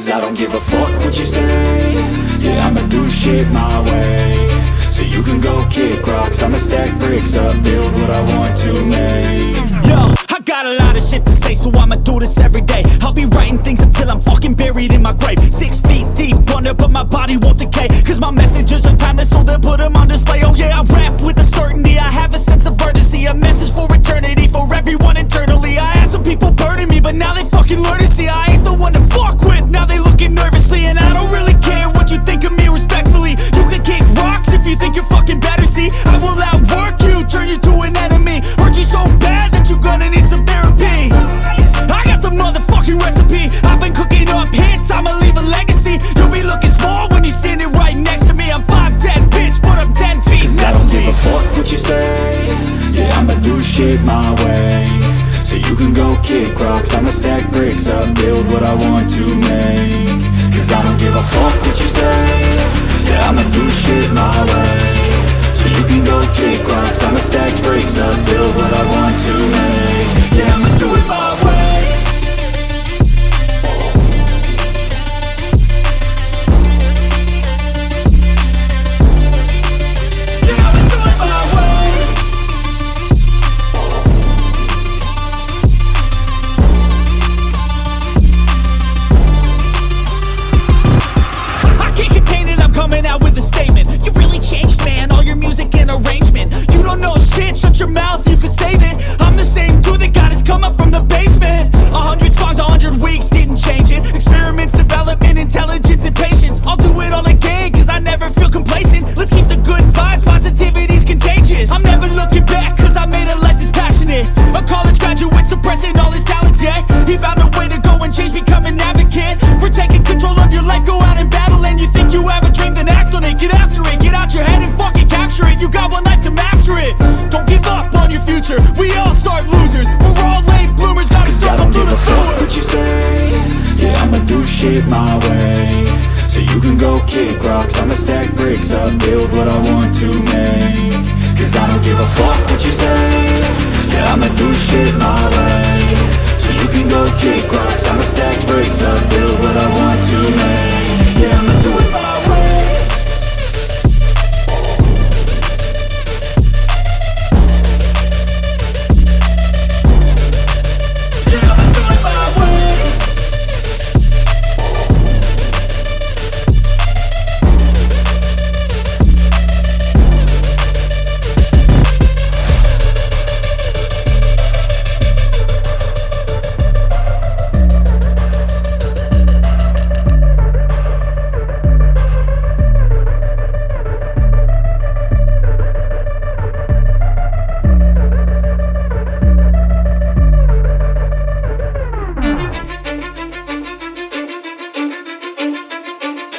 Cause I don't give a fuck what you say. Yeah, I'ma do shit my way. So you can go kick rocks, I'ma stack bricks up, build what I want to make. Yo, I got a lot of shit to say, so I'ma do this every day. I'll be writing things until I'm fucking buried in my grave. 6 feet deep under, but my body won't decay. Cause my messages are timeless, so they'll put them on display. Oh yeah, I rap with a certainty, I have a sense of urgency. A message for eternity, for everyone internally. I had some people burning me, but now they fucking learn to see I ain't the one to fuck with, now they looking nervously. And I don't really care what you think of me, respectfully. You can kick rocks if you think you're fucking better, see. I will outwork you, turn you to an enemy. Hurt you so bad that you're gonna need some therapy. I got the motherfucking recipe, I've been cooking up hits, I'ma leave a legacy. You'll be looking small when you're standing right next to me. I'm 5'10", bitch, but I'm 10 feet. Cause I don't give a fuck what you say. Yeah, I'ma do shit my way. So you can go kick rocks, I'ma stack bricks up, build what I want to make. Cause I don't give a fuck what you say. Yeah, I'ma do shit my way. So you can go kick rocks, I'ma stack bricks up, build what I want to make. Yeah, I'ma do it my way. Yeah, I'ma do it my way. I can't contain it, I'm coming out with a statement. You really changed, man, all your music and arrangement. You don't know shit, shut your mouth, you can save it. I'm the same dude that got his come up from the basement. 100 songs, 100 weeks, didn't change it. Experiments, development, intelligence, and patience. I'll do it all again, cause I never feel complacent. Let's keep the good vibes, positivity's contagious. I'm never looking back, cause I made a life that's passionate. A college graduate suppressing all his talents, yeah. He found a way to go and change, become an advocate. For taking control of your life, go out and battle. And you think you have a dream, then act on it. Get after it, get out your head and fucking capture it. You got one life to master it. Don't give up on your future, we all start losers. We're all late bloomers, gotta struggle through the Fuck sewer. what you say. Yeah, I'ma do shit my way. So you can go kick rocks, I'ma stack bricks up, build what I want to make. Cause I don't give a fuck what you say. Yeah, I'ma do shit my way. So you can go kick rocks, I'ma stack bricks up, build what I want to make. Yeah, I'ma do it my way. Yeah, I'ma do it my way.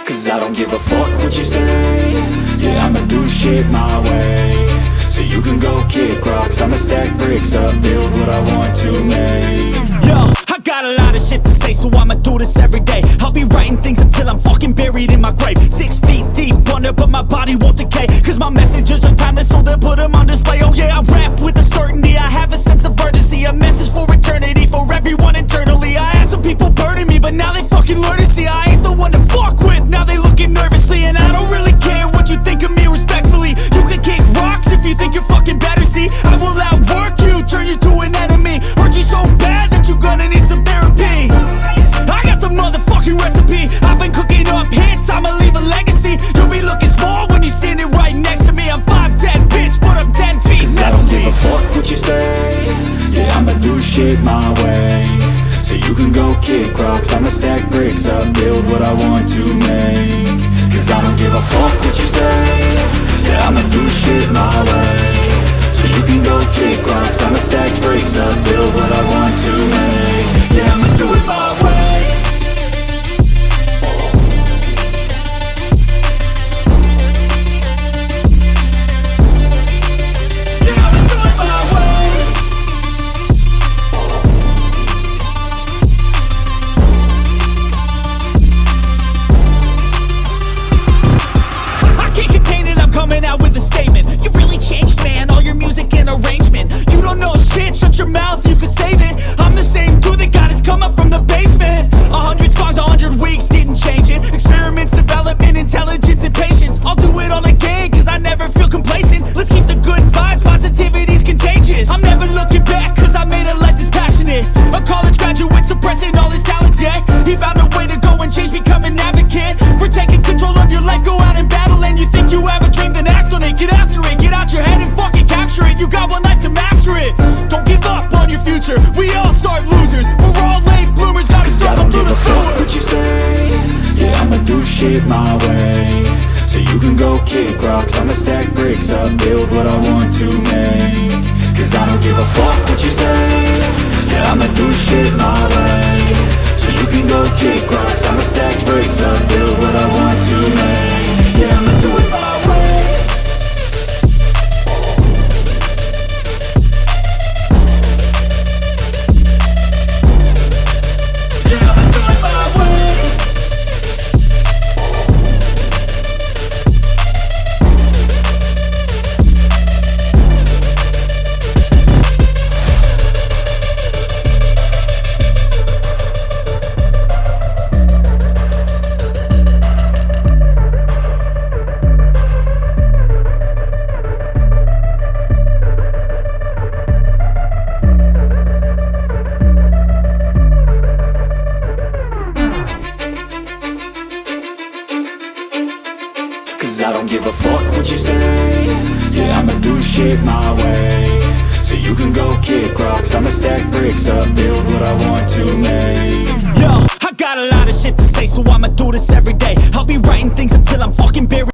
Cause I don't give a fuck what you say. Yeah, I'ma do shit my way. So you can go kick rocks, I'ma stack bricks up, build what I want to make. Yo, I got a lot of shit to say, so I'ma do this every day. I'll be writing things until I'm fucking buried in my grave. 6 feet deep under, but my body won't decay. Cause my messages are timeless, so they'll put them on display. Oh yeah, I rap with a certainty, I have a sense of urgency. A message for eternity, for everyone internally. I had some people burning me, but now they fucking learn to see I ain't the one to fuck with, now they looking nervously. And I don't really care what you think of me, respectfully. You can kick rocks if you think you're fucking better, see. I will outwork you, turn you to an enemy. Hurt you so bad that you're gonna need some therapy. I got the motherfucking recipe, I've been cooking up hits, I'ma leave a legacy. You'll be looking small when you're standing right next to me. I'm 5'10", bitch, but I'm 10 feet. Cause I don't give a fuck what you say. Yeah, I'ma do shit my way. So you can go kick rocks, I'ma stack bricks up, build what I want to make. Cause I don't give a fuck what you say. Yeah, I'ma do shit my way. So you can go kick rocks, I'ma stack bricks up, build what I want to make. Yeah, I'ma do it my way. Yeah, I'ma do it my way. I can't contain it, I'm coming out with a statement. You really changed, man, all your music and arrangement. You don't know shit, shut your mouth, you can say future. We all start losers, we're all late bloomers, gotta I struggle don't through give the a fuck sewer. what you say. Yeah, I'ma do shit my way. So you can go kick rocks, I'ma stack bricks up, build what I want to make. Cause I don't give a fuck what you say. Yeah, I'ma do shit my way. So you can go kick rocks, I'ma stack bricks up, build what I want to make. Yeah, I'ma do it my way. Yeah, I'ma do it my way. Cause I don't give a fuck what you say. Yeah, I'ma do shit my way. So you can go kick rocks, I'ma stack bricks up, build what I want to make. Yo, I got a lot of shit to say, so I'ma do this every day. I'll be writing things until I'm fucking buried.